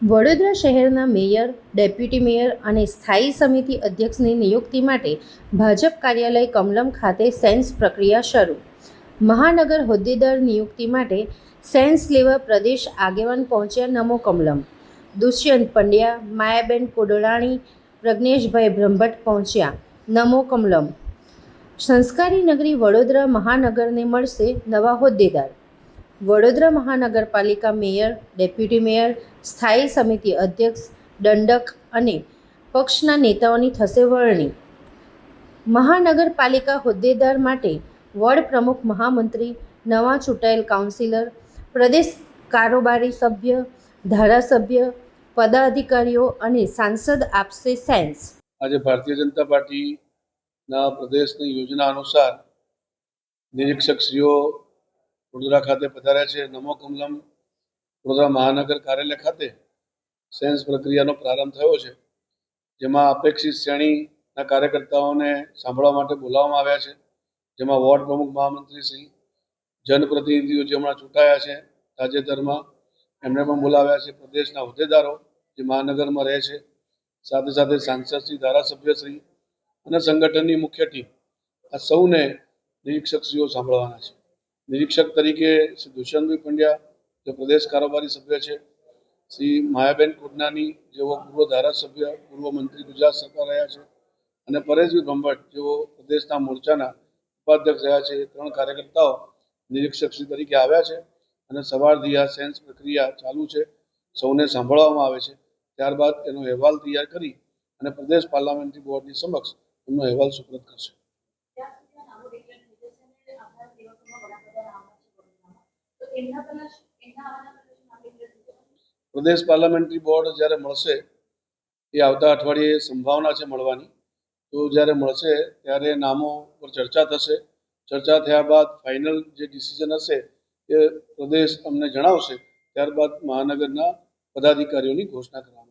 વડોદરા શહેરના mayor, deputy mayor અને સ્થાયી સમિતિ અધ્યક્ષની નિયુક્તિ માટે ભાજપ કાર્યાલય કમલમ ખાતે સેન્સ પ્રક્રિયા શરૂ. મહાનગર હોદ્દેદાર નિયુક્તિ માટે સેન્સ લેવા પ્રદેશ આગેવાન પહોંચ્યા નમો કમલમ. દુષ્યંત પંડ્યા, માયાબેન કોડલાણી, પ્રજ્ઞેશભાઈ બ્રહ્મભટ્ટ પહોંચ્યા નમો કમલમ. સંસ્કારી નગરી વડોદરા મહાનગરને મળશે નવા હોદ્દેદાર. વડોદરા મહાનગરપાલિકા મેયર, ડેપ્યુટી મેયર, સ્થાયી સમિતિ અધ્યક્ષ, દંડક અને પક્ષના નેતાઓની થશે વરણી. મહાનગરપાલિકા હોદ્દેદાર માટે વોર્ડ પ્રમુખ, મહામંત્રી, નવા ચૂંટાયેલ કાઉન્સિલર, પ્રદેશ કારોબારી સભ્ય, ધારાસભ્ય, પદાધિકારીઓ અને સાંસદ આપશે સેન્સ. આજે ભારતીય જનતા પાર્ટીના પ્રદેશની યોજના અનુસાર નિરીક્ષકશ્રીઓ વડોદરા ખાતે પધાર્યા છે. નમો કમલમ વડોદરા મહાનગર કાર્યાલય ખાતે સેન્સ પ્રક્રિયાનો પ્રારંભ થયો છે, જેમાં અપેક્ષિત શ્રેણીના કાર્યકર્તાઓને સાંભળવા માટે બોલાવવામાં આવ્યા છે. જેમાં વોર્ડ પ્રમુખ, મહામંત્રી શ્રી, જનપ્રતિનિધિઓ જે હમણાં ચૂંટાયા છે તાજેતરમાં, એમને પણ બોલાવ્યા છે. પ્રદેશના હોદ્દેદારો જે મહાનગરમાં રહે છે, સાથે સાથે સાંસદશ્રી, ધારાસભ્યશ્રી અને સંગઠનની મુખ્ય ટીમ, આ સૌને નિરીક્ષકશ્રીઓ સાંભળવાના છે. નિરીક્ષક તરીકે શ્રી દુષ્યંતભાઈ પંડ્યા, જે પ્રદેશ કારોબારી સભ્ય છે, શ્રી માયાબેન કોડલાણી, જેઓ પૂર્વ ધારાસભ્ય, પૂર્વ મંત્રી ગુજરાત સરકાર રહ્યા છે, અને પરેશભાઈ બ્રહ્મભટ્ટ, જેઓ પ્રદેશના મોરચાના ઉપાધ્યક્ષ રહ્યા છે. એ 3 કાર્યકર્તાઓ નિરીક્ષકશ્રી તરીકે આવ્યા છે અને સવારથી આ સેન્સ પ્રક્રિયા ચાલુ છે. સૌને સાંભળવામાં આવે છે. ત્યારબાદ એનો અહેવાલ તૈયાર કરી અને પ્રદેશ પાર્લામેન્ટરી બોર્ડની સમક્ષ એમનો અહેવાલ સુપ્રત કરશે. પ્રદેશ પાર્લામેન્ટરી બોર્ડ જ્યારે મળશે, એ આવતા અઠવાડિયે સંભાવના છે મળવાની. તો જ્યારે મળશે ત્યારે નામો પર ચર્ચા થશે. ચર્ચા થયા બાદ ફાઇનલ જે ડિસિઝન હશે એ પ્રદેશ અમને જણાવશે. ત્યારબાદ મહાનગરના પદાધિકારીઓની ઘોષણા કરવામાં